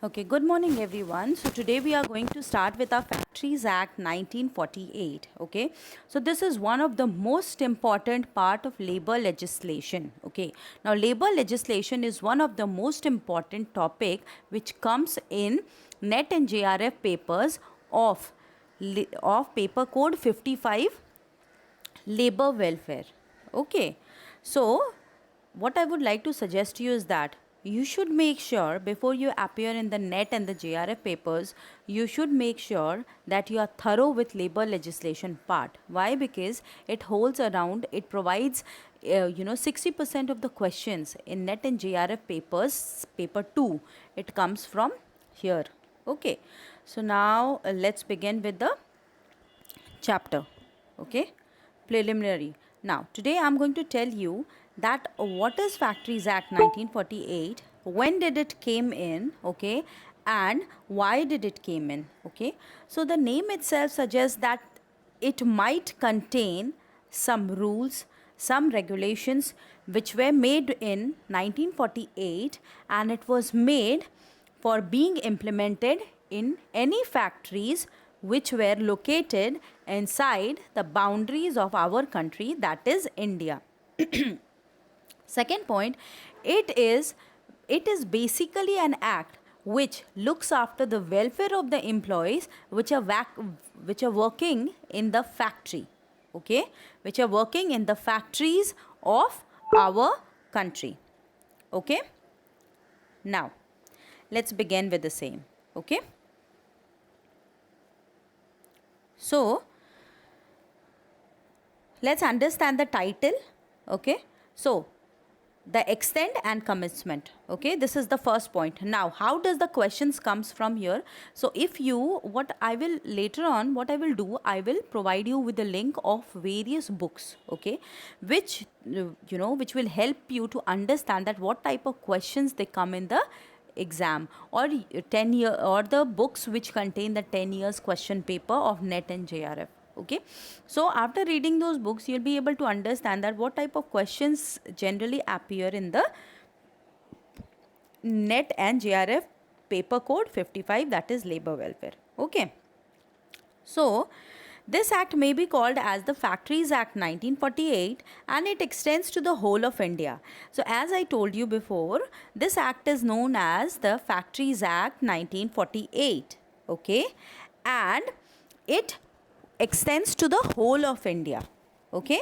Okay, good morning everyone. So today we are going to start with our Factories Act 1948. Okay, so this is one of the most important part of labor legislation. Okay, now labor legislation is one of the most important topic which comes in NET and JRF papers of paper code 55 labor welfare. Okay, so what I would like to suggest to you is that you should make sure before you appear in the NET and the JRF papers, you should make sure that you are thorough with labor legislation part. Why? Because it holds around, it provides 60% of the questions in NET and JRF papers, paper 2, it comes from here. Okay, so now let's begin with the chapter. Okay, preliminary. Now today I'm going to tell you that what is Factories Act 1948, when did it came in, okay, and why did it came in. Okay, so the name itself suggests that it might contain some rules, some regulations which were made in 1948, and it was made for being implemented in any factories which were located inside the boundaries of our country, that is India. Second point, it is basically an act which looks after the welfare of the employees which are working in the factory. Okay, which are working in the factories of our country. Okay, now let's begin with the same. Okay, so let's understand the title. Okay, so the extent and commencement. Okay, this is the first point. Now how does the questions comes from here? So if you, what I will later on, what I will do, I will provide you with the link of various books, okay, which which will help you to understand that what type of questions they come in the exam, or 10 year, or the books which contain the 10 years question paper of NET and JRF. Okay, so after reading those books you'll be able to understand that what type of questions generally appear in the NET and JRF paper code 55, that is labor welfare. Okay, so this act may be called as the Factories Act 1948, and it extends to the whole of India. So as I told you before, this act is known as the Factories Act 1948. Okay, and it extends to the whole of India. Okay,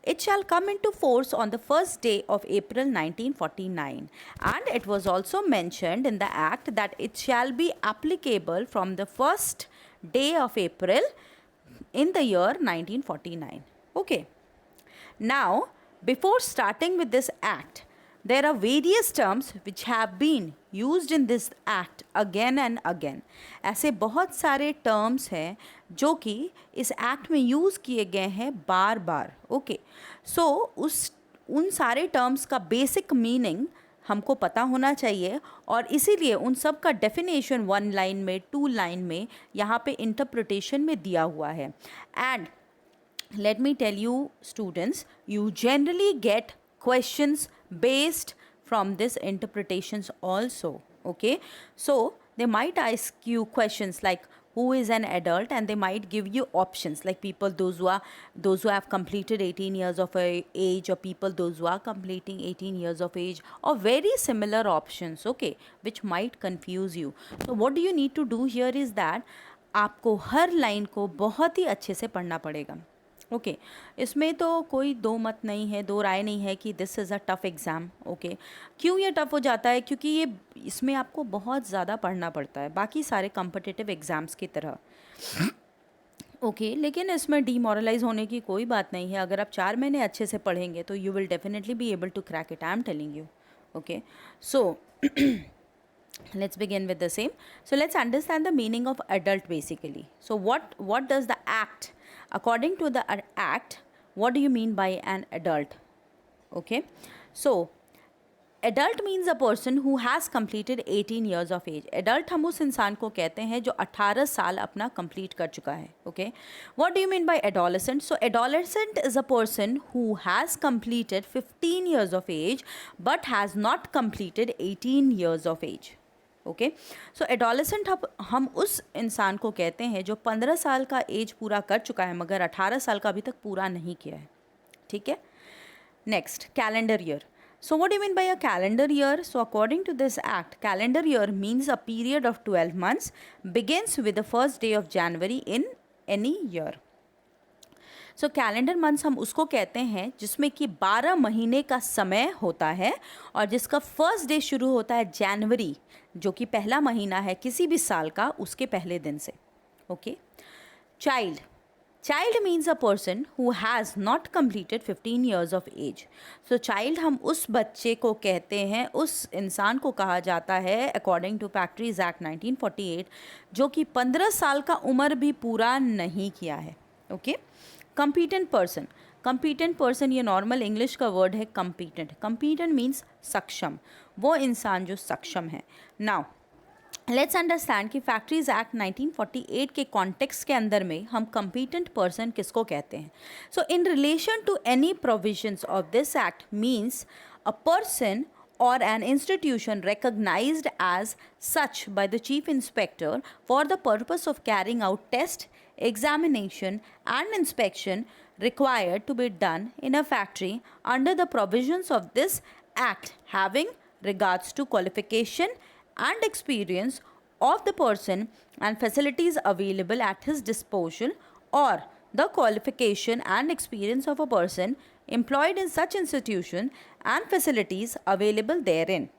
it shall come into force on the first day of April 1949, and it was also mentioned in the act that it shall be applicable from the first day of April in the year 1949. Okay, now before starting with this act, there are various terms which have been used in this act again and again. ऐसे बहुत सारे terms हैं जो कि इस act में use किए गए हैं बार बार. Okay, so उन सारे terms का basic meaning हमको पता होना चाहिए, और इसीलिए उन सब का डेफिनेशन 1 लाइन में, 2 लाइन में यहाँ पे इंटरप्रिटेशन में दिया हुआ है. And let me tell you students, you generally get questions based from this interpretations also. Okay, so they might ask you questions like who is an adult, and they might give you options like people those who have completed 18 years of age, or people those who are completing 18 years of age, or very similar options. Okay, which might confuse you. So what do you need to do here is that आपको हर line को बहुत ही अच्छे से पढ़ना पड़ेगा. Okay, इसमें तो कोई दो मत नहीं है, दो राय नहीं है कि this is a tough exam. Okay, क्यों ये टफ़ हो जाता है? क्योंकि ये इसमें आपको बहुत ज़्यादा पढ़ना पड़ता है बाकी सारे कॉम्पिटिटिव एग्ज़ाम्स की तरह. ओके, लेकिन इसमें डीमोरलाइज होने की कोई बात नहीं है. अगर आप 4 महीने अच्छे से पढ़ेंगे तो you will definitely be able to crack it. I am telling you. Okay, so let's begin with the same. So let's understand the meaning of adult basically. So what does the act, according to the act, what do you mean by an adult? Okay, so adult means a person who has completed 18 years of age. Adult हम उस इंसान को कहते हैं जो 18 साल अपना complete कर चुका है. Okay, what do you mean by adolescent? So adolescent is a person who has completed 15 years of age but has not completed 18 years of age. Okay. So adolescent हम उस इंसान को कहते हैं जो 15 साल का एज पूरा कर चुका है मगर 18 साल का अभी तक पूरा नहीं किया है, ठीक है। Next, calendar year. So what do you mean by a calendar year? So according to this act, calendar year means a period of 12 months begins with the first day of January in any year. So calendar months हम उसको कहते हैं जिसमें कि 12 महीने का समय होता है और जिसका फर्स्ट डे शुरू होता है जनवरी, जो कि पहला महीना है किसी भी साल का, उसके पहले दिन से. Okay. Child. Child means a person who has not completed 15 years of age. So child हम उस बच्चे को कहते हैं, उस इंसान को कहा जाता है according to Factories Act 1948 जो कि 15 साल का उम्र भी पूरा नहीं किया है. Okay. Competent person. Competent person ये नॉर्मल इंग्लिश का वर्ड है competent. Competent means सक्षम, वो इंसान जो सक्षम है. Now लेट्स अंडरस्टैंड कि फैक्ट्रीज एक्ट 1948 के कॉन्टेक्स्ट के अंदर में हम कम्पीटेंट पर्सन किसको कहते हैं. So in relation to any provisions of this act means a person or an institution recognized as such by the chief inspector for the purpose of carrying out test, examination and inspection required to be done in a factory under the provisions of this act having regards to qualification and experience of the person and facilities available at his disposal or the qualification and experience of a person employed in such institution and facilities available therein.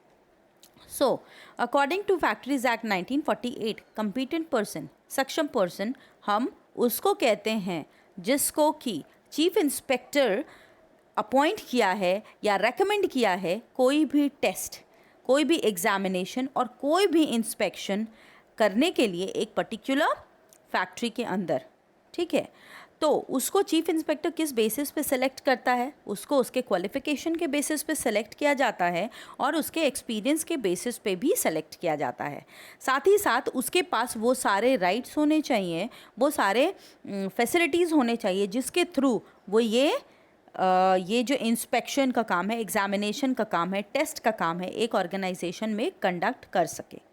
So, according to Factories Act 1948, competent person, सक्षम person, हम उसको कहते हैं जिसको कि chief inspector appoint किया है या रेकमेंड किया है कोई भी टेस्ट, कोई भी एग्जामिनेशन और कोई भी इंस्पेक्शन करने के लिए एक पर्टिकुलर फैक्ट्री के अंदर, ठीक है. तो उसको चीफ इंस्पेक्टर किस बेसिस पे सेलेक्ट करता है? उसको उसके क्वालिफ़िकेशन के बेसिस पे सेलेक्ट किया जाता है और उसके एक्सपीरियंस के बेसिस पे भी सेलेक्ट किया जाता है. साथ ही साथ उसके पास वो सारे राइट्स होने चाहिए, वो सारे फैसिलिटीज़ होने चाहिए जिसके थ्रू वो ये जो इंस्पेक्शन का काम है, एग्जामिनेशन का काम है, टेस्ट का काम है, एक ऑर्गेनाइजेशन में कंडक्ट कर सके.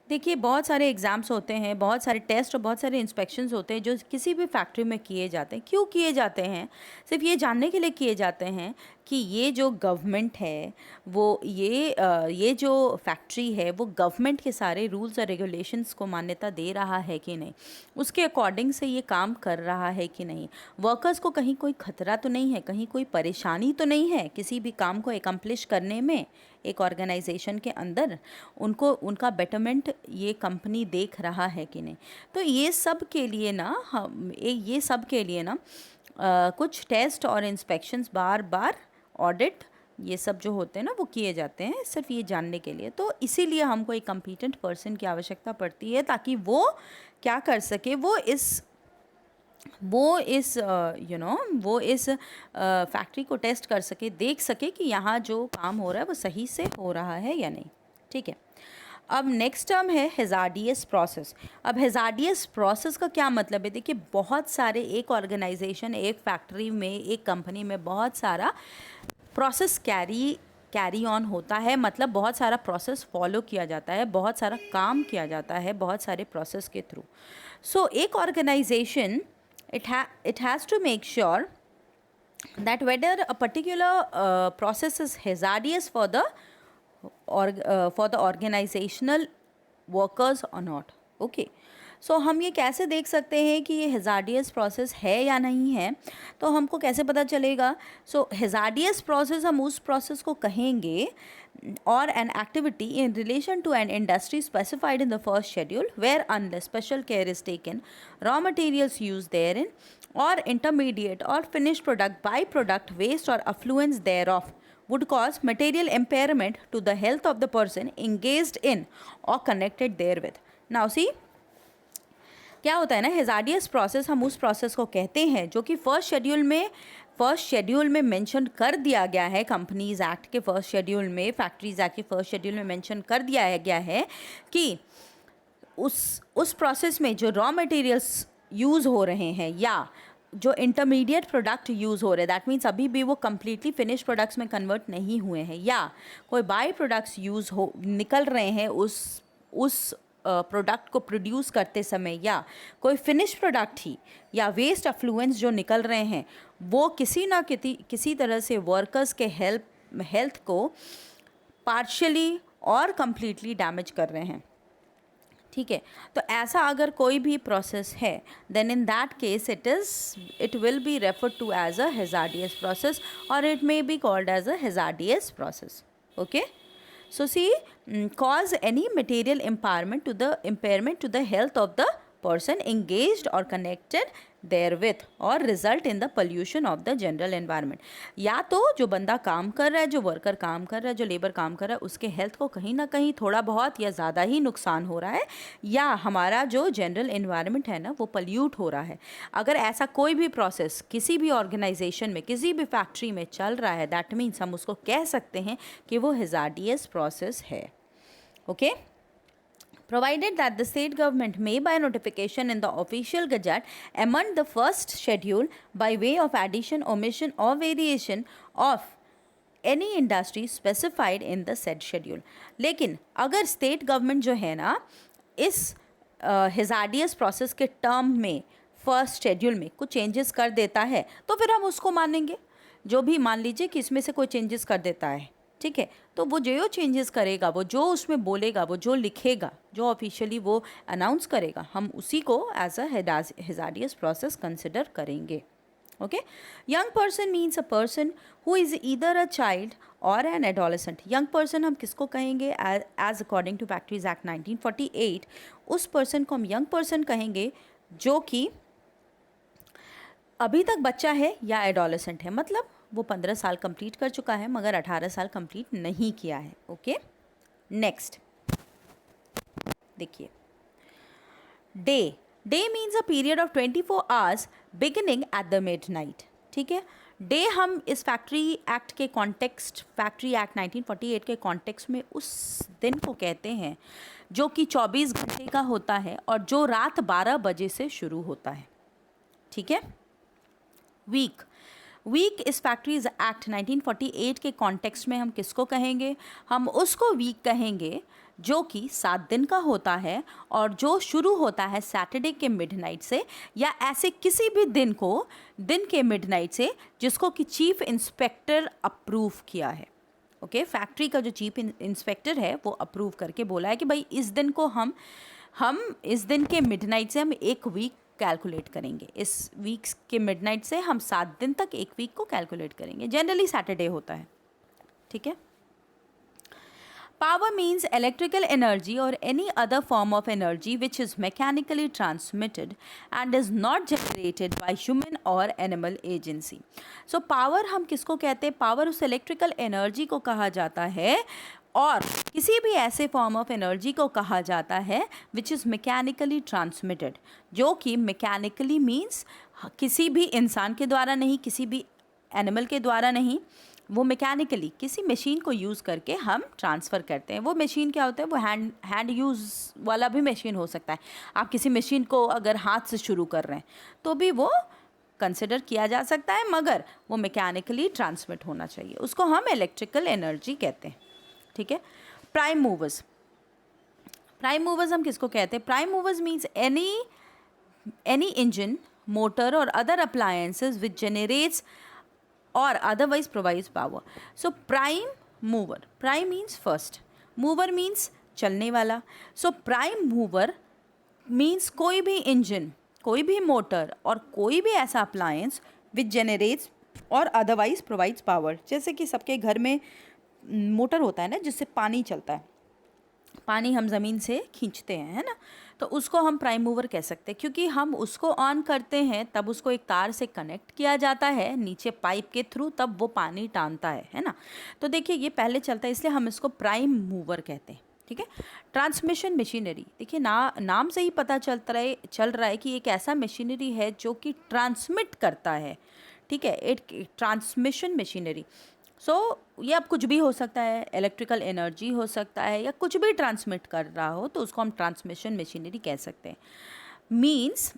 देखिए, बहुत सारे एग्ज़ाम्स होते हैं, बहुत सारे टेस्ट और बहुत सारे इंस्पेक्शंस होते हैं जो किसी भी फैक्ट्री में किए जाते हैं. क्यों किए जाते हैं? सिर्फ ये जानने के लिए किए जाते हैं कि ये जो गवर्नमेंट है वो ये जो फैक्ट्री है वो गवर्नमेंट के सारे रूल्स और रेगुलेशंस को मान्यता दे रहा है कि नहीं, उसके अकॉर्डिंग से ये काम कर रहा है कि नहीं, वर्कर्स को कहीं कोई खतरा तो नहीं है, कहीं कोई परेशानी तो नहीं है किसी भी काम को एकम्प्लिश करने में. एक ऑर्गेनाइजेशन के अंदर उनको उनका बेटरमेंट ये कंपनी देख रहा है कि नहीं. तो ये सब के लिए ना कुछ टेस्ट और इंस्पेक्शंस, बार बार ऑडिट, ये सब जो होते हैं ना वो किए जाते हैं सिर्फ ये जानने के लिए. तो इसीलिए हमको एक कम्पीटेंट पर्सन की आवश्यकता पड़ती है ताकि वो क्या कर सके, वो इस फैक्ट्री को टेस्ट कर सके, देख सके कि यहाँ जो काम हो रहा है वो सही से हो रहा है या नहीं. ठीक है. अब नेक्स्ट टर्म है हेजार्डियस प्रोसेस. अब हेजार्डियस प्रोसेस का क्या मतलब है? देखिए, बहुत सारे, एक ऑर्गेनाइजेशन, एक फैक्ट्री में, एक कंपनी में बहुत सारा प्रोसेस कैरी ऑन होता है. मतलब बहुत सारा प्रोसेस फॉलो किया जाता है, बहुत सारा काम किया जाता है बहुत सारे प्रोसेस के थ्रू. सो एक organisation it has to make sure that whether a particular process is hazardous for the organizational workers or not. Okay. सो हम ये कैसे देख सकते हैं कि ये हेजार्डियस प्रोसेस है या नहीं है? तो हमको कैसे पता चलेगा? सो हेजार्डियस प्रोसेस हम उस प्रोसेस को कहेंगे और an activity in relation to an industry specified in the first schedule where unless special care is taken raw materials use therein और इंटरमीडिएट और finished product, by product, waste और effluents thereof would cause material impairment to the health of the person engaged in or connected therewith. Now see, क्या होता है ना, hazardous process हम उस process को कहते हैं जो कि फर्स्ट शेड्यूल में मेंशन कर दिया गया है. कंपनीज एक्ट के फर्स्ट शेड्यूल में, फैक्ट्रीज एक्ट के फर्स्ट शेड्यूल में मेंशन कर दिया गया है कि उस प्रोसेस में जो रॉ मटेरियल्स यूज़ हो रहे हैं या जो इंटरमीडिएट प्रोडक्ट यूज़ हो रहे हैं, दैट मीन्स अभी भी वो कम्प्लीटली फिनिश प्रोडक्ट्स में कन्वर्ट नहीं हुए हैं, या कोई बाई प्रोडक्ट्स यूज़ हो निकल रहे हैं उस प्रोडक्ट को प्रोड्यूस करते समय, या कोई फिनिश प्रोडक्ट ही या वेस्ट अफ्लुएंस जो निकल रहे हैं वो किसी ना किसी तरह से वर्कर्स के हेल्थ को पार्शियली और कम्प्लीटली डैमेज कर रहे हैं, ठीक है। तो ऐसा अगर कोई भी प्रोसेस है, then in that case it will be referred to as a hazardous process, और it may be called as a hazardous process, okay. So see, cause any material impairment to the health of the person engaged or connected therewith, or result in the pollution of the general environment। या तो जो बंदा काम कर रहा है, जो worker काम कर रहा है, जो लेबर काम कर रहा है, उसके हेल्थ को कहीं ना कहीं थोड़ा बहुत या ज़्यादा ही नुकसान हो रहा है, या हमारा जो जनरल एनवायरनमेंट है ना वो पल्यूट हो रहा है। अगर ऐसा कोई भी प्रोसेस किसी भी ऑर्गेनाइजेशन में, किसी भी फैक्ट्री में चल रहा है, दैट मीन्स हम उसको कह सकते हैं कि वो हैजार्डियस प्रोसेस है, okay. Provided that the state government may by notification in the official gazette amend the first schedule by way of addition, omission or variation of any industry specified in the said schedule। लेकिन अगर state government जो है ना इस hazardous process के term में first schedule में कुछ चेंजेस कर देता है तो फिर हम उसको मानेंगे। जो भी मान लीजिए कि इसमें से कोई चेंजेस कर देता है, ठीक है, तो वो जो चेंजेस करेगा, वो जो उसमें बोलेगा, वो जो लिखेगा, जो ऑफिशियली वो अनाउंस करेगा, हम उसी को as a hazardous process consider करेंगे, okay. Young person means a person who is either a child और एन एडोलेसेंट। यंग पर्सन हम किसको कहेंगे? As according to factories act 1948 उस पर्सन को हम यंग पर्सन कहेंगे जो कि अभी तक बच्चा है या एडोलेसेंट है, मतलब वो 15 साल कंप्लीट कर चुका है मगर 18 साल कंप्लीट नहीं किया है, ओके। नेक्स्ट देखिए, day means a period of 24 hours beginning at the midnight, ठीक है। डे हम इस फैक्ट्री एक्ट के कॉन्टेक्स्ट, फैक्ट्री एक्ट 1948 के कॉन्टेक्स्ट में उस दिन को कहते हैं जो कि 24 घंटे का होता है और जो रात 12 बजे से शुरू होता है, ठीक है। वीक इस फैक्ट्रीज एक्ट 1948 के कॉन्टेक्स्ट में हम किसको कहेंगे? हम उसको वीक कहेंगे जो कि 7 दिन का होता है और जो शुरू होता है सैटरडे के मिडनाइट से, या ऐसे किसी भी दिन को दिन के मिडनाइट से जिसको कि चीफ इंस्पेक्टर अप्रूव किया है, ओके। फैक्ट्री का जो चीफ इंस्पेक्टर है वो अप्रूव करके बोला है कि भाई इस दिन को हम इस दिन के मिडनाइट से हम एक वीक कैलकुलेट करेंगे, इस वीक के मिडनाइट से हम 7 दिन तक एक वीक को कैलकुलेट करेंगे। जनरली सैटरडे होता है, ठीक है। Power means electrical energy or any other form of energy which is mechanically transmitted and is not generated by human or animal agency। So power हम किसको कहते हैं? Power उस electrical energy को कहा जाता है और किसी भी ऐसे फॉर्म ऑफ एनर्जी को कहा जाता है विच इज़ मैकेनिकली ट्रांसमिटेड, जो कि मैकेनिकली मीन्स किसी भी इंसान के द्वारा नहीं, किसी भी एनिमल के द्वारा नहीं, वो मैकेनिकली किसी मशीन को यूज़ करके हम ट्रांसफ़र करते हैं। वो मशीन क्या होता है? वो हैंड यूज़ वाला भी मशीन हो सकता है। आप किसी मशीन को अगर हाथ से शुरू कर रहे हैं तो भी वो कंसिडर किया जा सकता है, मगर वो मैकेनिकली ट्रांसमिट होना चाहिए, उसको हम इलेक्ट्रिकल एनर्जी कहते हैं, ठीक है। प्राइम मूवर्स हम किसको कहते हैं? Prime movers means any engine, motor और other appliances which generates or otherwise provides power। So prime mover, prime means first, mover means चलने वाला। So prime mover means कोई भी इंजन, कोई भी मोटर और कोई भी ऐसा अप्लायंस which generates और otherwise provides power। जैसे कि सबके घर में मोटर होता है ना जिससे पानी चलता है, पानी हम ज़मीन से खींचते हैं, है ना, तो उसको हम प्राइम मूवर कह सकते हैं क्योंकि हम उसको ऑन करते हैं तब उसको एक तार से कनेक्ट किया जाता है नीचे पाइप के थ्रू, तब वो पानी टानता है ना। तो देखिए ये पहले चलता है इसलिए हम इसको प्राइम मूवर कहते हैं, ठीक है। ट्रांसमिशन मशीनरी, देखिए नाम से ही पता चल रहा है कि एक ऐसा मशीनरी है जो कि ट्रांसमिट करता है, ठीक है, एक ट्रांसमिशन मशीनरी। सो ये अब कुछ भी हो सकता है, इलेक्ट्रिकल एनर्जी हो सकता है या कुछ भी ट्रांसमिट कर रहा हो तो उसको हम ट्रांसमिशन मशीनरी कह सकते हैं। मीन्स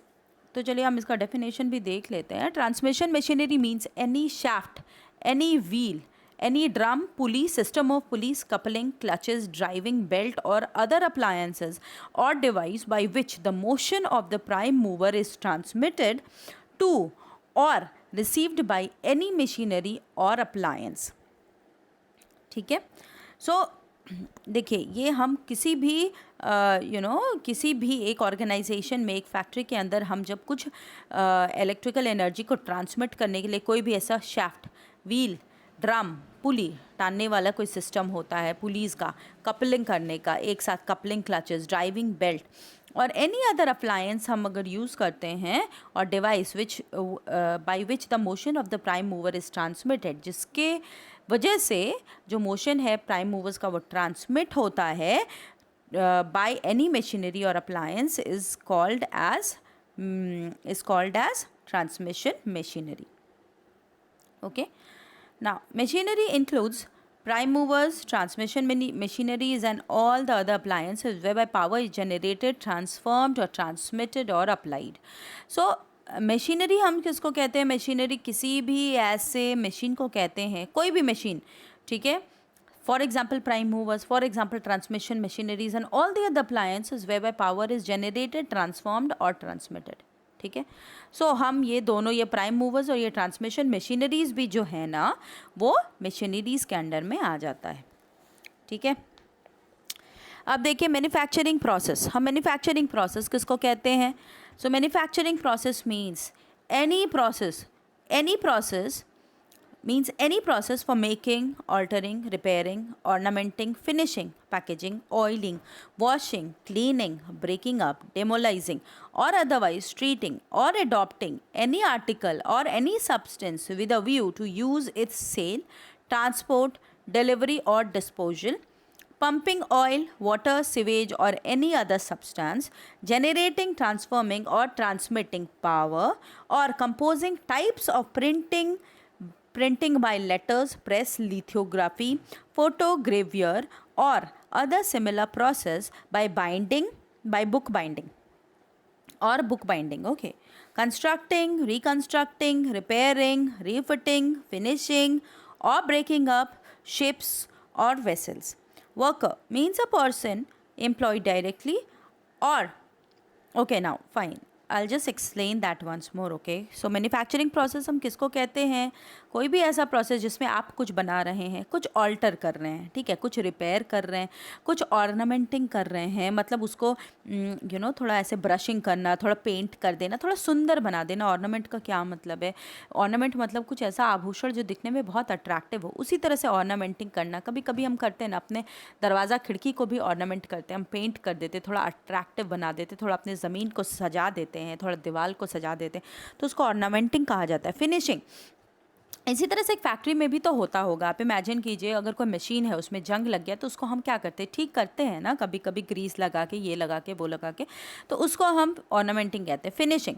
तो चलिए हम इसका डेफिनेशन भी देख लेते हैं. Transmission machinery means any shaft, any wheel, any drum, pulley, system of pulleys, coupling, clutches, driving belt or other appliances or device by which the motion of the prime mover is transmitted to or received by any machinery or appliance. ठीक है. सो देखिए, ये हम किसी भी किसी भी एक ऑर्गेनाइजेशन में, एक फैक्ट्री के अंदर हम जब कुछ इलेक्ट्रिकल एनर्जी को ट्रांसमिट करने के लिए कोई भी ऐसा शाफ्ट, व्हील, ड्रम, पुली टानने वाला कोई सिस्टम होता है, पुलीज का, कपलिंग करने का, एक साथ कपलिंग, क्लचेस, ड्राइविंग बेल्ट और एनी अदर अप्लायंस हम अगर यूज़ करते हैं, और device which by which the motion of the prime mover is transmitted, जिसके वजह से जो मोशन है प्राइम मूवर्स का वो ट्रांसमिट होता है बाय एनी मशीनरी और appliance, is called as transmission machinery. Okay. Now, machinery includes prime movers, transmission machineries and all the other appliances whereby power is generated, transformed or transmitted or applied. So, machinery हम किसको कहते हैं? machinery किसी भी ऐसे machine को कहते हैं, कोई भी machine, ठीक है? For example, prime movers, for example, transmission machineries and all the other appliances whereby power is generated, transformed or transmitted. ठीक है. सो हम ये दोनों, ये प्राइम मूवर्स और ये ट्रांसमिशन मशीनरीज भी जो है ना, वो मशीनरीज के अंडर में आ जाता है. ठीक है. अब देखिए मैन्युफैक्चरिंग प्रोसेस. हम मैन्युफैक्चरिंग प्रोसेस किसको कहते हैं? सो manufacturing process means any process means any process for making, altering, repairing, ornamenting, finishing, packaging, oiling, washing, cleaning, breaking up, demolizing, or otherwise treating or adopting any article or any substance with a view to use its sale, transport, delivery or disposal, pumping oil, water, sewage or any other substance, generating, transforming or transmitting power, or composing types of printing by letters, press, lithography, photogravure or other similar process by bookbinding or bookbinding. Okay. Constructing, reconstructing, repairing, refitting, finishing or breaking up ships or vessels. Worker means a person employed directly or, okay, now fine, I'll just explain that once more. Okay. So manufacturing process हम किसको कहते हैं? कोई भी ऐसा process जिसमें आप कुछ बना रहे हैं, कुछ ऑल्टर कर रहे हैं, ठीक है, कुछ रिपेयर कर रहे हैं, कुछ ऑर्नामेंटिंग कर रहे हैं, मतलब उसको थोड़ा ऐसे ब्रशिंग करना, थोड़ा पेंट कर देना, थोड़ा सुंदर बना देना. ऑर्नामेंट का क्या मतलब है? ऑर्नामेंट मतलब कुछ ऐसा आभूषण जो दिखने में बहुत अट्रैक्टिव हो, उसी तरह से ऑर्नामेंटिंग करना. कभी कभी हम करते हैं ना, अपने दरवाज़ा खिड़की को भी ऑर्नामेंट करते हैं, हम पेंट कर देते, थोड़ा अट्रैक्टिव बना देते, थोड़ा अपने ज़मीन को सजा देते हैं, थोड़ा दीवार को सजा देते हैं, तो उसको ऑर्नामेंटिंग कहा जाता है. फिनिशिंग. इसी तरह से एक फैक्ट्री में भी तो होता होगा. आप इमेजिन कीजिए, अगर कोई मशीन है उसमें जंग लग गया तो उसको हम क्या करते हैं? ठीक करते हैं ना, कभी कभी ग्रीस लगा के, ये लगा के, वो लगा के, तो उसको हम ऑर्नामेंटिंग कहते हैं. फिनिशिंग,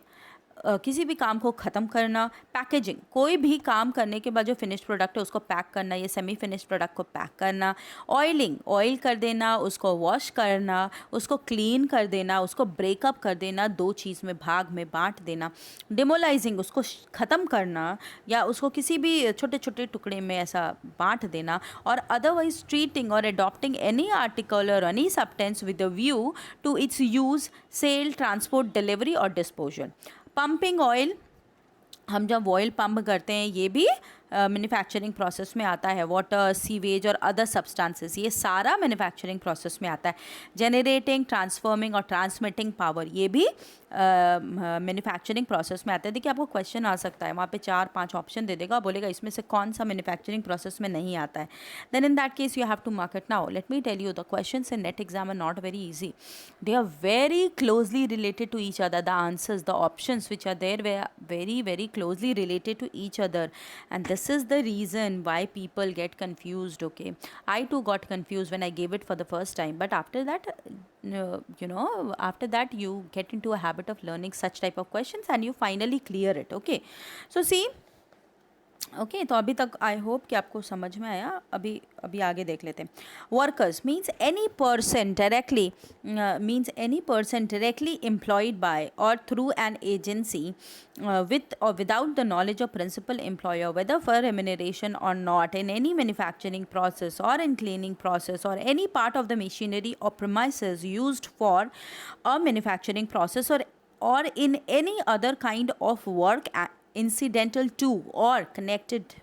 किसी भी काम को ख़त्म करना. पैकेजिंग, कोई भी काम करने के बाद जो फिनिश्ड प्रोडक्ट है उसको पैक करना, ये सेमी फिनिश्ड प्रोडक्ट को पैक करना. ऑयलिंग, ऑयल कर देना, उसको वॉश करना, उसको क्लीन कर देना, उसको ब्रेकअप कर देना, दो चीज़ में भाग में बांट देना. डिमोलाइजिंग, उसको ख़त्म करना या उसको किसी भी छोटे छोटे टुकड़े में ऐसा बांट देना. और अदरवाइज ट्रीटिंग और अडॉप्टिंग एनी आर्टिकल और any substance with a view to its use, sale, transport, delivery और डिस्पोजल. पंपिंग ऑयल, हम जब ऑयल पंप करते हैं ये भी मैन्युफैक्चरिंग प्रोसेस में आता है. वाटर, सीवेज और अदर सब्सटेंसेस, ये सारा मैन्युफैक्चरिंग प्रोसेस में आता है. जनरेटिंग, ट्रांसफॉर्मिंग और ट्रांसमिटिंग पावर, ये भी मैन्युफैक्चरिंग प्रोसेस में आता है. देखिए आपको क्वेश्चन आ सकता है, वहाँ पे 4-5 ऑप्शन दे देगा, बोलेगा इसमें से कौन सा मैन्युफैक्चरिंग प्रोसेस में नहीं आता है. Then in that case you have to mark it. Now let me tell you, the questions in NET exam are not very easy. They are very closely related to each other. The answers, the options which are there way very very closely related to each other, and this is the reason why people get confused. Okay, I too got confused when I gave it for the first time, but after that after that you get into a habit of learning such type of questions and you finally clear it. Okay, so see, okay तो अभी तक I hope कि आपको समझ में आया. अभी अभी आगे देख लेते हैं. Workers means any person directly employed by और through an agency with or without the knowledge of principal employer, whether for remuneration or not, in any manufacturing process or in cleaning process or any part of the machinery or premises used for a manufacturing process, or in any other kind of work incidental to or connected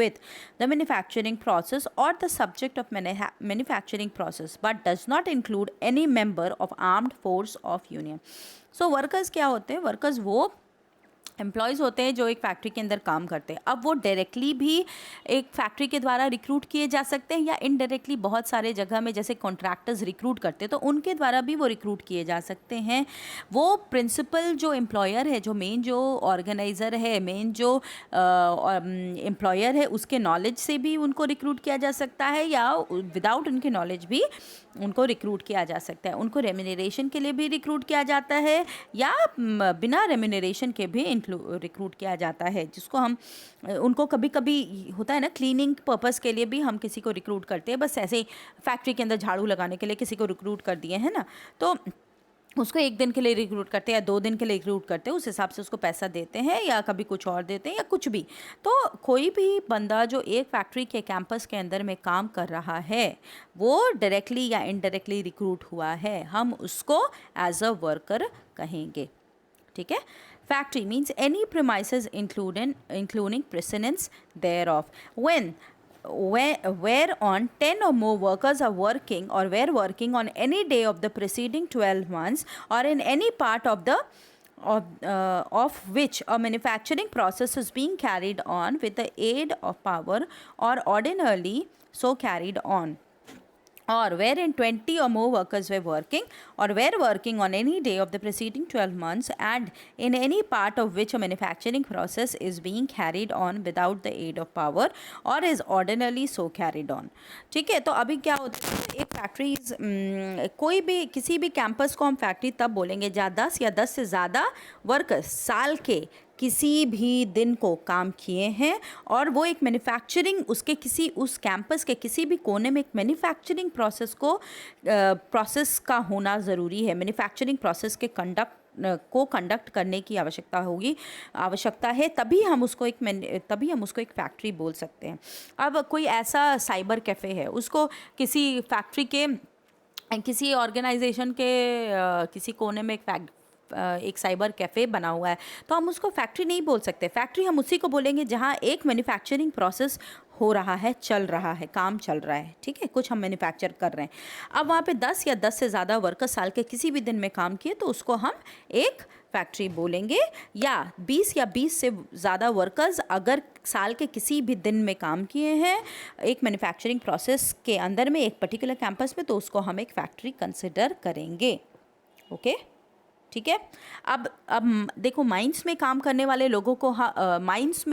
with the manufacturing process or the subject of manufacturing process, but does not include any member of armed force of union. So workers क्या होते हैं? workers वो employees होते हैं जो एक factory के अंदर काम करते हैं. अब वो डायरेक्टली भी एक फैक्ट्री के द्वारा रिक्रूट किए जा सकते हैं या इनडायरेक्टली बहुत सारे जगह में जैसे कॉन्ट्रैक्टर्स रिक्रूट करते हैं तो उनके द्वारा भी वो रिक्रूट किए जा सकते हैं. वो प्रिंसिपल जो एम्प्लॉयर है, जो मेन जो ऑर्गेनाइज़र है, मेन जो एम्प्लॉयर है, उसके नॉलेज से भी उनको रिक्रूट किया जा सकता है या विदाउट उनके नॉलेज भी उनको रिक्रूट किया जा सकता है. उनको रेम्यूनरेशन के लिए भी रिक्रूट किया जाता है या बिना रेम्यूनरेशन के भी रिक्रूट किया जाता है, जिसको हम उनको कभी कभी होता है ना क्लीनिंग पर्पस के लिए भी हम किसी को रिक्रूट करते हैं. बस ऐसे ही फैक्ट्री के अंदर झाड़ू लगाने के लिए किसी को रिक्रूट कर दिए है ना, तो उसको 1 दिन के लिए रिक्रूट करते हैं या 2 दिन के लिए रिक्रूट करते हैं, उस हिसाब से उसको पैसा देते हैं या कभी कुछ और देते हैं या कुछ भी. तो कोई भी बंदा जो एक फैक्ट्री के कैंपस के अंदर में काम कर रहा है वो डायरेक्टली या इनडायरेक्टली रिक्रूट हुआ है, हम उसको एज अ वर्कर कहेंगे. ठीक है. Factory means any premises including precedence thereof whereon 10 or more workers are working or were working on any day of the preceding 12 months or in any part of which a manufacturing process is being carried on with the aid of power or ordinarily so carried on, or wherein 20 or more workers were working or were working on any day of the preceding 12 months and in any part of which a manufacturing process is being carried on without the aid of power or is ordinarily so carried on. ठीक है. तो अभी क्या होता है, एक factories कोई भी किसी भी कैंपस को हम फैक्ट्री तब बोलेंगे जहाँ 10 या 10 से ज़्यादा वर्कर्स साल के किसी भी दिन को काम किए हैं और वो एक मैन्युफैक्चरिंग उसके किसी उस कैंपस के किसी भी कोने में एक मैन्युफैक्चरिंग प्रोसेस का होना ज़रूरी है. मैन्युफैक्चरिंग प्रोसेस के कंडक्ट करने की आवश्यकता है, तभी हम उसको एक फैक्ट्री बोल सकते हैं. अब कोई ऐसा साइबर कैफ़े है, उसको किसी फैक्ट्री के किसी ऑर्गेनाइजेशन के किसी कोने में एक साइबर कैफ़े बना हुआ है, तो हम उसको फैक्ट्री नहीं बोल सकते. फैक्ट्री हम उसी को बोलेंगे जहाँ एक मैन्युफैक्चरिंग प्रोसेस हो रहा है, चल रहा है, काम चल रहा है. ठीक है. कुछ हम मैन्युफैक्चर कर रहे हैं. अब वहाँ पे 10 या 10 से ज़्यादा वर्कर साल के किसी भी दिन में काम किए तो उसको हम एक फैक्ट्री बोलेंगे. या 20 या 20 से ज़्यादा वर्कर्स अगर साल के किसी भी दिन में काम किए हैं एक मैन्युफैक्चरिंग प्रोसेस के अंदर में एक पर्टिकुलर कैंपस में, तो उसको हम एक फैक्ट्री कंसिडर करेंगे. ओके. ठीक है. अब देखो माइंस में काम करने वाले लोगों को माइंस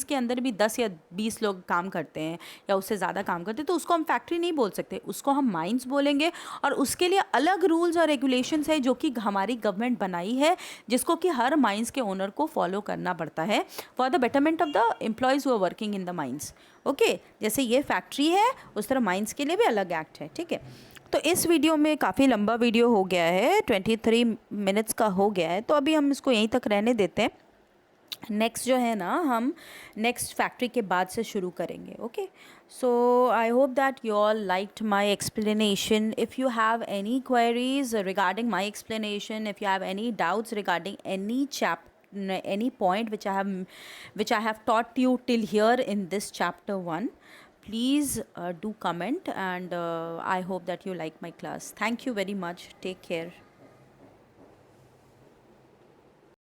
के अंदर भी 10 या 20 लोग काम करते हैं या उससे ज़्यादा काम करते हैं, तो उसको हम फैक्ट्री नहीं बोल सकते, उसको हम माइंस बोलेंगे. और उसके लिए अलग रूल्स और रेगुलेशंस है जो कि हमारी गवर्नमेंट बनाई है, जिसको कि हर माइंस के ओनर को फॉलो करना पड़ता है for the betterment of the employees who are working in the mines. Okay. जैसे ये फैक्ट्री है उस तरह माइंस के लिए भी अलग एक्ट है. ठीक है. तो इस वीडियो में काफ़ी लंबा वीडियो हो गया है, 23 मिनट्स का हो गया है, तो अभी हम इसको यहीं तक रहने देते हैं. नेक्स्ट जो है ना, हम नेक्स्ट फैक्ट्री के बाद से शुरू करेंगे. Okay. So I hope that you all liked my explanation. If you have any queries regarding my explanation, if you have any doubts regarding any point which I have taught you till here in this chapter 1, please do comment, and I hope that you like my class. Thank you very much. Take care.